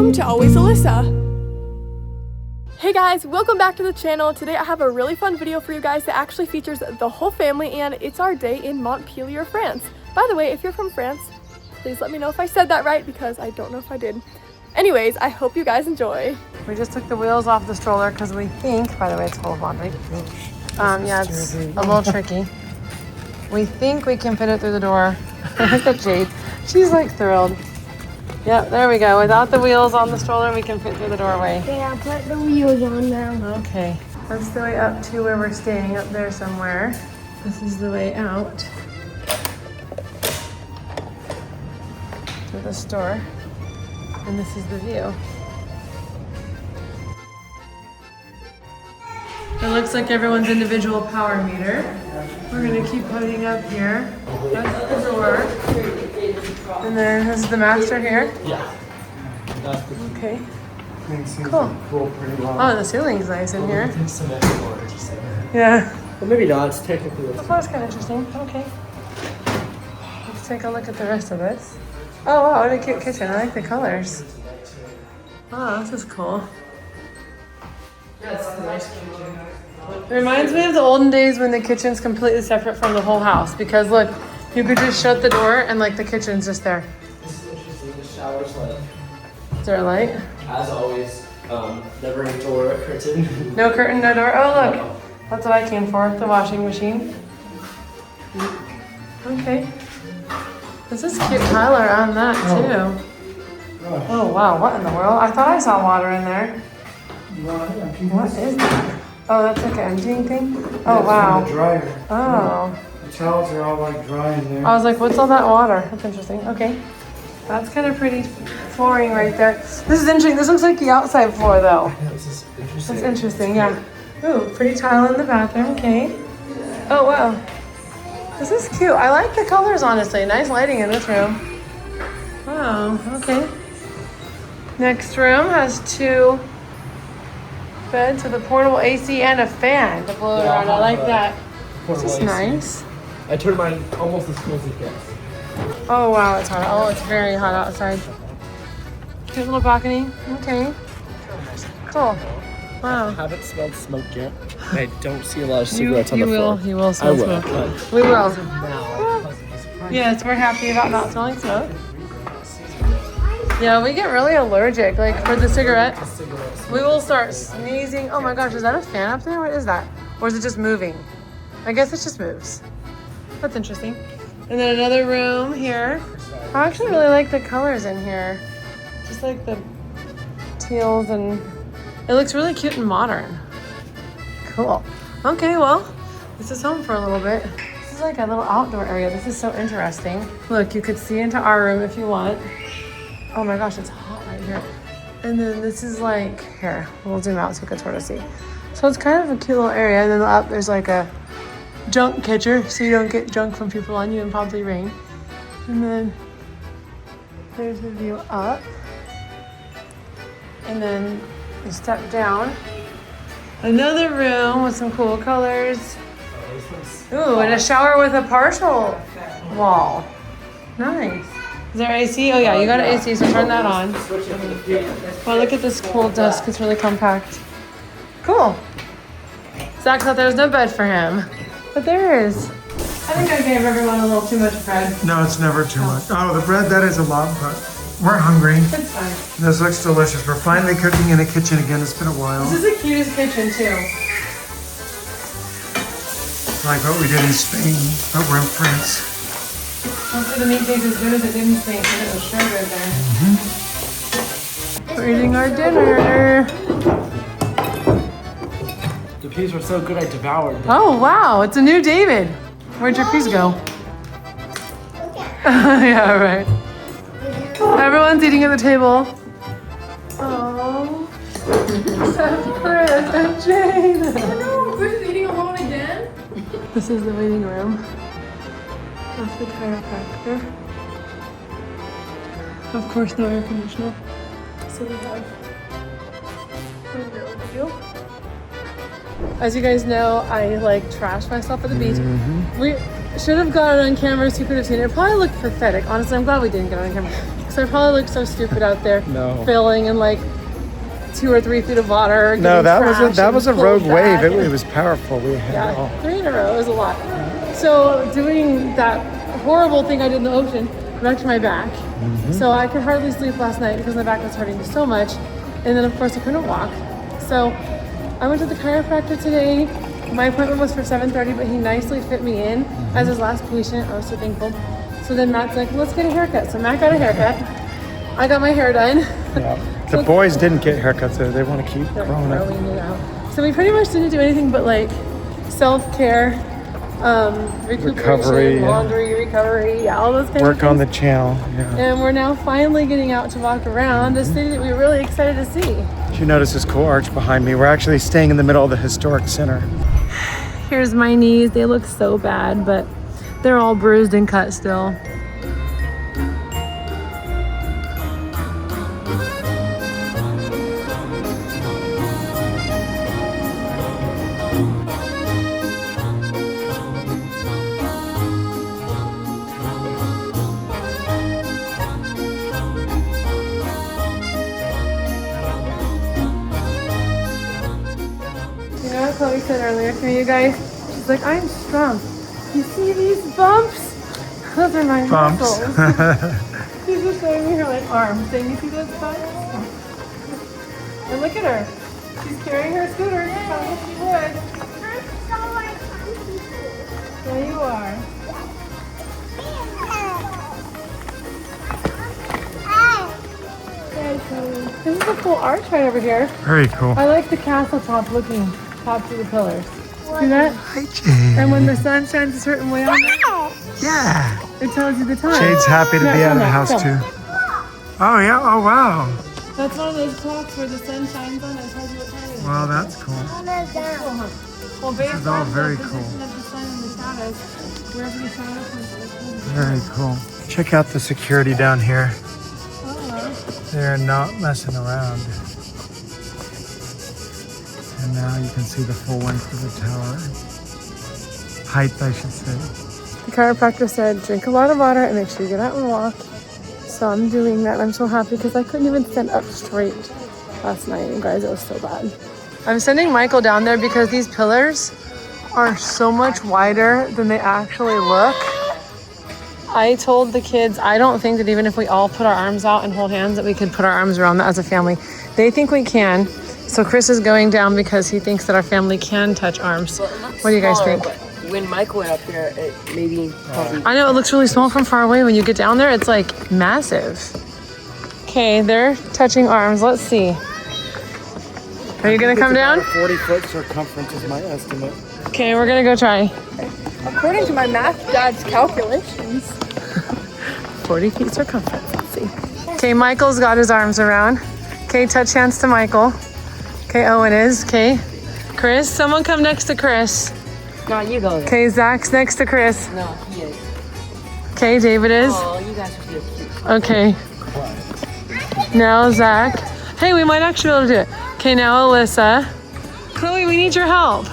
welcome to Always Alyssa. Hey guys, welcome back to the channel. Today I have a really fun video for you guys that actually features the whole family, and it's our day in Montpellier, France. By the way, if you're from France, please let me know if I said that right because I don't know if I did. Anyways, I hope you guys enjoy. We just took the wheels off the stroller because we think, by the way, it's full of laundry. Yeah, it's a little tricky. We think we can fit it through the door. Look at Jade. She's like thrilled. Yep, there we go. Without the wheels on the stroller, we can fit through the doorway. Yeah, put the wheels on now. Okay. That's the way up to where we're staying, up there somewhere. This is the way out to the store. And this is the view. It looks like everyone's individual power meter. We're gonna keep putting up here. That's the door. And then this is the master here. Yeah. Okay. Cool. Oh, the ceiling's nice in here. Yeah. Well, maybe not. It's technically. The floor's kind of interesting. Okay. Let's take a look at the rest of this. Oh wow, what a cute kitchen. I like the colors. Oh, this is cool. That's a nice kitchen. It reminds me of the olden days when the kitchen's completely separate from the whole house, because look, you could just shut the door and like the kitchen's just there. This is interesting. The shower's lit. Is there a light? As always, never a door, a curtain. No curtain, no door. Oh look, that's what I came for, the washing machine. Okay. This is cute Tyler on that too. Oh wow, what in the world? I thought I saw water in there. What is that? Oh, that's like an emptying thing? Oh wow. The dryer. Oh. The towels are all like dry in there. I was like, what's all that water? That's interesting. Okay. That's kind of pretty flooring right there. This is interesting. This looks like the outside floor though. Yeah, this is interesting. That's interesting, yeah. Ooh, pretty tile in the bathroom. Okay. Oh wow. This is cute. I like the colors, honestly. Nice lighting in this room. Wow, okay. Next room has two beds with a portable AC and a fan to blow it around. I like that. This is nice. I turned mine almost as cool as it gets. Oh wow, it's hot. Oh, it's very hot outside. Cute little balcony. Okay. Cool. Wow. I haven't smelled smoke yet. I don't see a lot of cigarettes on the floor. You will smell smoke. But We will. now, Yes, we're happy about not smelling smoke. Yeah, we get really allergic, like for the cigarette. We will start sneezing. Oh my gosh, is that a fan up there? What is that? Or is it just moving? I guess it just moves. That's interesting. And then another room here. I actually really like the colors in here. Just like the teals, and it looks really cute and modern. Cool. Okay, well, this is home for a little bit. This is like a little outdoor area. This is so interesting. Look, you could see into our room if you want. Oh my gosh, it's hot right here. And then this is like, here, we'll zoom out so you can sort of see. So it's kind of a cute little area. And then up there's like a junk catcher so you don't get junk from people on you and probably rain. And then there's the view up. And then you step down. Another room with some cool colors. Ooh, and a shower with a partial wall. Nice. Is there AC? Oh yeah, you got an AC, so turn that on. Wow, look at this cool desk. It's really compact. Cool. Zach thought there was no bed for him, but there is. I think I gave everyone a little too much bread. No, it's never too much. Oh, the bread, that is a lot, but we're hungry. It's fine. This looks delicious. We're finally cooking in a kitchen again. It's been a while. This is the cutest kitchen too. Like what we did in Spain, but we're in France. Hopefully the meat tastes as good as it did in Spain, because it was sure good there. We're eating our dinner. the peas were so good I devoured them. Oh wow, it's a new David. Where'd your peas go? Yeah, right. Everyone's eating at the table. Oh, except Chris and Jane. Oh no, Chris is eating alone again? This is the waiting room of the chiropractor. Of course, no air conditioner. So we have window view. As you guys know, I like trash myself at the beach. should have got it on camera so you could have seen it. It probably looked pathetic. Honestly, I'm glad we didn't get it on camera. Because I probably looked so stupid out there. No. Filling in like 2 or 3 feet of water. No, that was a rogue wave. It was was powerful. We had it all. 3 in a row. It was a lot. So doing that horrible thing I did in the ocean wrecked my back. So I could hardly sleep last night because my back was hurting so much. And then of course I couldn't walk. So I went to the chiropractor today. My appointment was for 7:30, but he nicely fit me in as his last patient. I was so thankful. So then Matt's like, let's get a haircut. So Matt got a haircut. I got my hair done. Yeah. The boys didn't get haircuts, so they want to keep growing up. Growing it out. So we pretty much didn't do anything but like self-care, Recovery, laundry, recovery, all those kinds of Work things. on the channel. Yeah. And we're now finally getting out to walk around a city that we're really excited to see. Did you notice this cool arch behind me? We're actually staying in the middle of the historic center. Here's my knees. They look so bad, but they're all bruised and cut still. You know what Chloe said earlier to me, you guys? She's like, I'm strong. You see these bumps? Those are my muscles. She's just showing me her like arms, saying, you see those bumps? And look at her. She's carrying her scooter. How wish she would. There you are. This is a cool arch right over here. Very cool. I like the castle top looking top to the pillars. See that? Hi, Jade. And when the sun shines a certain way on it, Yeah. it tells you the time. Jade's happy to No, be out of the no, house no. too. Oh yeah. Oh wow. That's one of those clocks where the sun shines on it and tells you what time it is. Wow, that's cool. Cool, huh? Well, based is all on very the cool. position of the sun and the shadows, wherever you shadow comes from. Very cool. Check out the security down here. Oh, They're not messing around. And now you can see the full length of the tower. Height, I should say. the chiropractor said, drink a lot of water and make sure you get out and walk. So I'm doing that. I'm so happy because I couldn't even stand up straight last night. You guys, it was so bad. I'm sending Michael down there because these pillars are so much wider than they actually look. I told the kids, I don't think that even if we all put our arms out and hold hands that we could put our arms around that as a family. They think we can. So Chris is going down because he thinks that our family can touch arms. What do you guys think? When Michael went up there, it maybe probably. I know it looks really small from far away. When you get down there, it's like massive. Okay, they're touching arms. Let's see. Are you gonna come down? 40-foot circumference is my estimate. Okay, we're gonna go try. According to my math dad's calculations. 40 feet circumference. Let's see. Okay, Michael's got his arms around. Okay, touch hands to Michael. Okay, Owen is. Okay, Chris, someone come next to Chris. No, you go there. Okay, Zach's next to Chris. No, he is. Okay, David is. Oh, you guys are so cute. Okay. Now Zach. Hey, we might actually be able to do it. Okay, now Alyssa. Chloe, we need your help.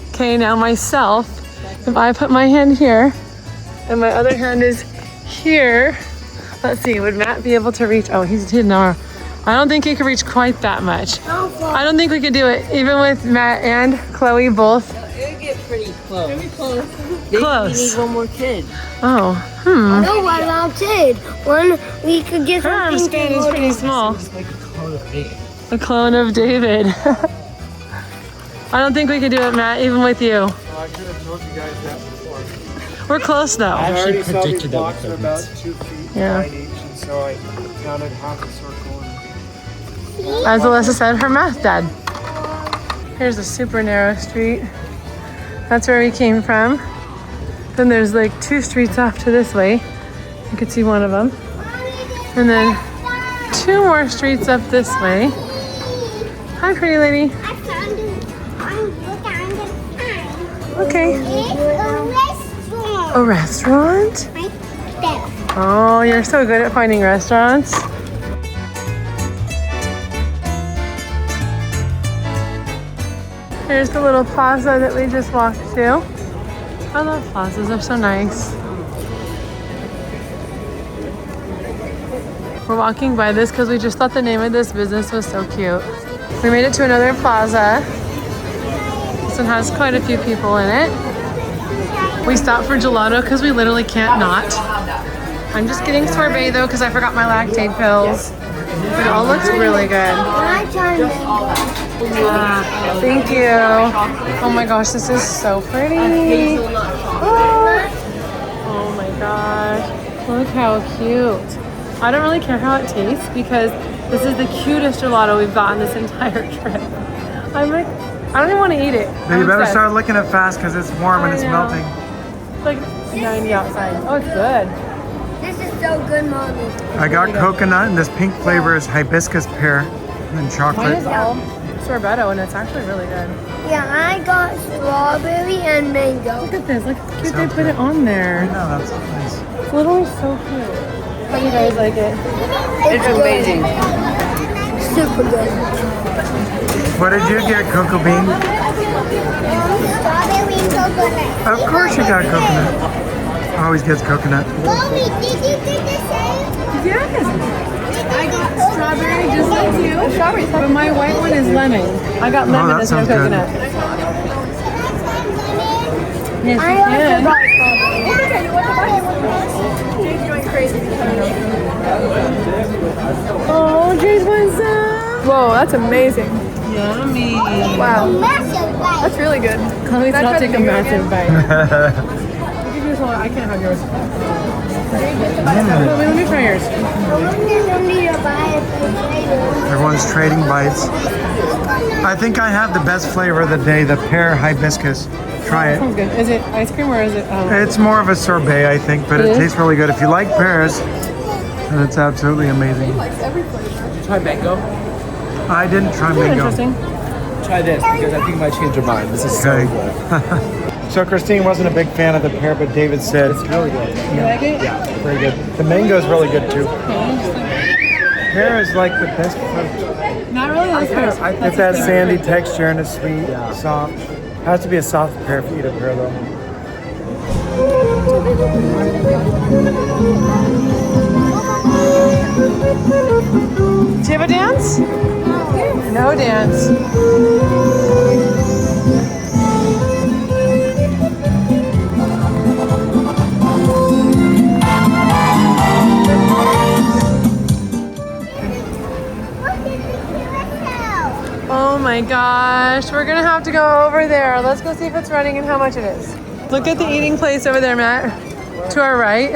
Okay, now myself. If I put my hand here and my other hand is here, let's see, would Matt be able to reach? Oh, he's hidden our. I don't think he could reach quite that much. I don't think we could do it, even with Matt and Chloe both. It'll get pretty close. Maybe close. Maybe Close. we need one more kid. Oh, No, what about Jade? One, we could get her arm something span to is hold pretty on. small. It's like a clone of me. A clone of David. I don't think we could do it, Matt, even with you. Well, I could have told you guys that before. We're close though. I actually already saw these predicted that blocks with are the about roots. 2 feet Yeah. wide each, and so I counted half a circle. And As Alyssa said, her math dad. Here's a super narrow street. That's where we came from. Then there's like 2 streets off to this way. You could see one of them. And then 2 more streets up this way. Hi, pretty lady. I found it. Look on the sign. Okay. It's a restaurant. A restaurant? Right there. Oh, you're so good at finding restaurants. Here's the little plaza that we just walked to. I love plazas, they're so nice. We're walking by this because we just thought the name of this business was so cute. We made it to another plaza. This one has quite a few people in it. We stopped for gelato because we literally can't not. I'm just getting sorbet though because I forgot my lactate pills. It all looks really good. Thank you. Oh my gosh, this is so pretty. Oh my gosh, look how cute. I don't really care how it tastes because this is the cutest gelato we've gotten this entire trip. I'm like, I don't even want to eat it. You better start licking it fast because it's warm and it's melting. It's like 90 outside. Oh, it's good. This is so good, Mommy. I got coconut and this pink flavor is hibiscus pear and Mine chocolate. is all sorbetto and it's actually really good. Yeah, I got strawberry and mango. Look at this. Look how cute they put it on there. No, that's nice. It's literally so cute. How do you guys like it? It's amazing. Super good. What did you get, Cocoa Bean? Strawberry and coconut. Of course you got coconut. Always gets coconut. Mommy, did you get the same? Yes. I got strawberry just like you. But my white one is lemon. I got lemon that instead of sounds good. coconut. Yes, I you also can. got Oh, Jay's wants some. Whoa, that's amazing. Yummy. Wow, massive bite. that's really good. Chloe's Can I not try the take a finger massive bite. I'll give you this one. I can't have yours. Chloe, let me try yours. Everyone's trading bites. I think I have the best flavor of the day, the pear hibiscus. Try it. Sounds good. Is it ice cream or is it? It's more of a sorbet, I think, but It it is? tastes really good. If you like pears, then it's absolutely amazing. Try mango. I didn't try That's mango. interesting. Try this because I think it might change your mind. This is so Okay. good. So Christine wasn't a big fan of the pear, but David said It's really good. You like it? Yeah. very good. The mango is really good too. Pear is like the best fruit. Not really. That's good. It's that sandy texture and it's sweet, soft. Has to be a soft pear if you eat a pear though. Do you have a dance? No dance. Oh my gosh, we're gonna have to go over there. Let's go see if it's running and how much it is. Look at the eating place over there, Matt. To our right.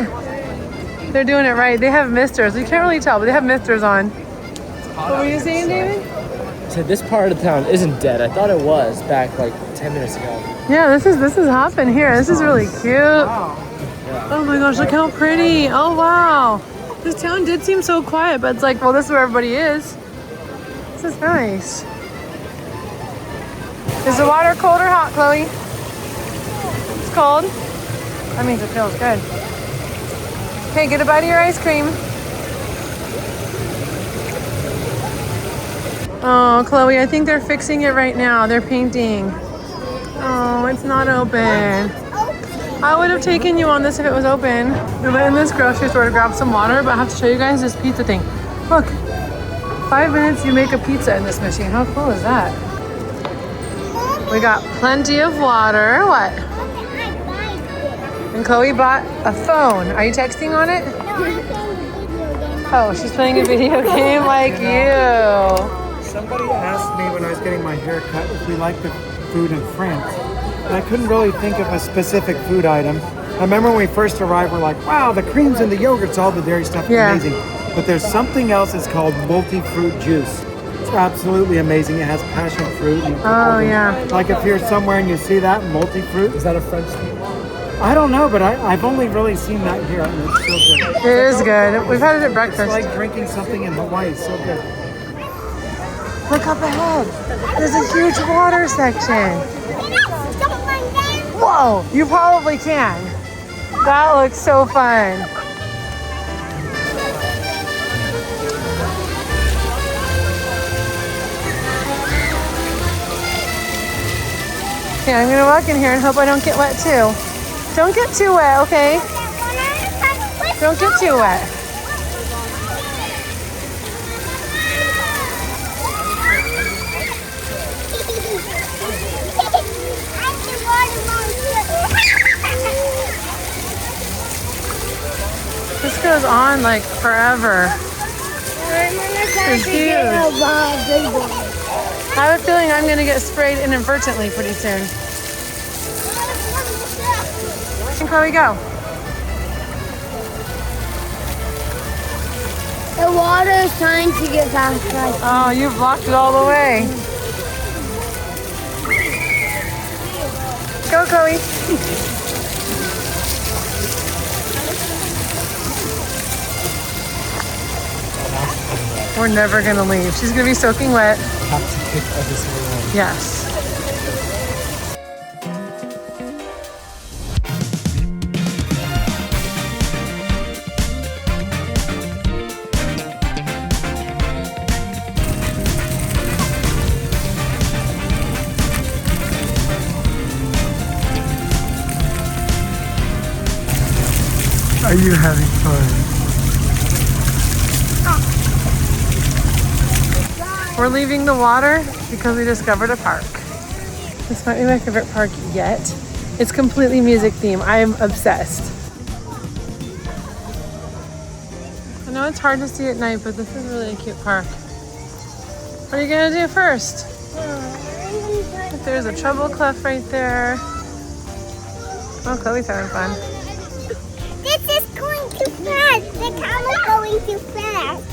They're doing it right. They have misters. You can't really tell, but they have misters on. What were you saying, David? So this part of the town isn't dead. I thought it was back like 10 minutes ago. Yeah, this is hopping here. This is really cute. Oh my gosh, look how pretty. Oh wow. This town did seem so quiet, but it's like, well, this is where everybody is. This is nice. Is the water cold or hot, Chloe? It's cold. That means it feels good. Okay, get a bite of your ice cream. Oh, Chloe, I think they're fixing it right now. They're painting. Oh, it's not open. I would have taken you on this if it was open. We went in this grocery store to grab some water, but I have to show you guys this pizza thing. Look, 5 minutes you make a pizza in this machine. How cool is that? We got plenty of water. What? And Chloe bought a phone. Are you texting on it? Oh, she's playing a video game like you. Somebody asked me when I was getting my hair cut if we liked the food in France. And I couldn't really think of a specific food item. I remember when we first arrived, we're like, wow, the creams and the yogurts, all the dairy stuff is amazing. But there's something else that's called multi-fruit juice. It's absolutely amazing. It has passion fruit. And Oh, yeah. Like if you're somewhere and you see that, multi-fruit. Is that a French thing? I don't know, but I've only really seen that here. And it's so good. It is good. We've had it at It's breakfast. like drinking something in Hawaii. It's so good. Look up ahead. There's a huge water section. Whoa, you probably can. That looks so fun. Okay, I'm gonna walk in here and hope I don't get wet too. Don't get too wet, okay? Don't get too wet. This goes on like forever. It's huge. I have a feeling I'm gonna get sprayed inadvertently pretty soon. And Chloe, go. The water is trying to get past us. Oh, you blocked it all the way. Go, Chloe. We're never gonna leave. She's gonna be soaking wet. Have to pick every single one. Yes. Are you having fun? We're leaving the water because we discovered a park. This might be my favorite park yet. It's completely music themed. I am obsessed. I know it's hard to see at night, but this is really a cute park. What are you gonna do first? There's a treble clef right there. Oh, Chloe's having fun. This is going too fast. The camera's going too fast.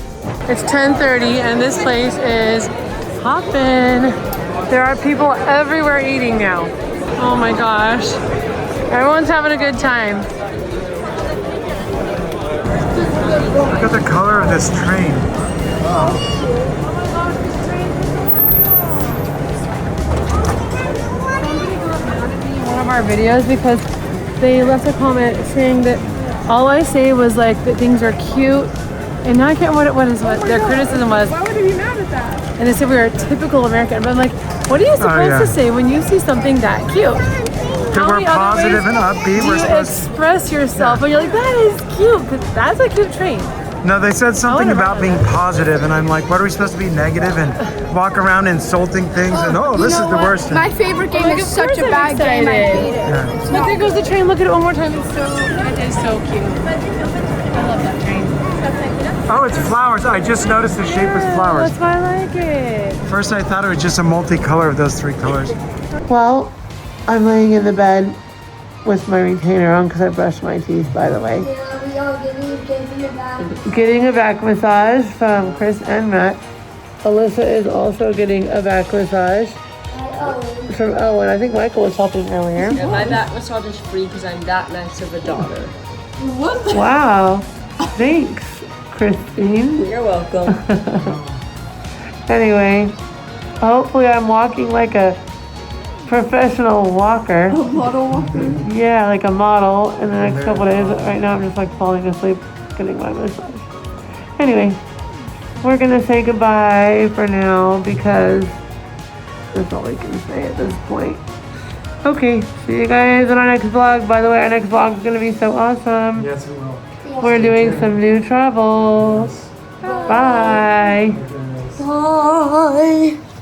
It's 10:30 and this place is hopping. There are people everywhere eating now. Oh my gosh. Everyone's having a good time. Look at the color of this train. One of our videos because they left a comment saying that all I say was like that things are cute. And now I can't remember what their criticism was. Why would they be mad at that? And they said we were typical American. But I'm like, what are you supposed to say when you see something that cute? That we're positive and upbeat. We're You supposed express yourself and you're like, that is cute. That's a cute train. No, they said something would've about rather being that. positive, and I'm like, what are we supposed to be negative and walk around insulting things? And oh, this is the worst. My favorite game Like, is of such course a I'm bad game. I excited. hate it. Yeah. Look, there goes the train. Look at it one more time. It is so cute. I love that train. Oh, it's flowers. I just noticed the shape was flowers. That's why I like it. First, I thought it was just a multicolor of those three colors. Well, I'm laying in the bed with my retainer on because I brushed my teeth, by the way. Yeah, we all Getting a back massage from Chris and Matt. Alyssa is also getting a back massage from Owen. I think Michael was helping earlier. Yeah, my back massage is free because I'm that nice of a daughter. Wow. Thanks, Christine. You're welcome. Anyway, hopefully I'm walking like a professional walker. A model walker. Yeah, like a model in the next couple days. Right now I'm just like falling asleep getting my massage. Anyway, we're gonna say goodbye for now because that's all we can say at this point. Okay, see you guys in our next vlog. By the way, our next vlog is gonna be so awesome. Yes, we will. We're doing some new travel. Bye. Bye.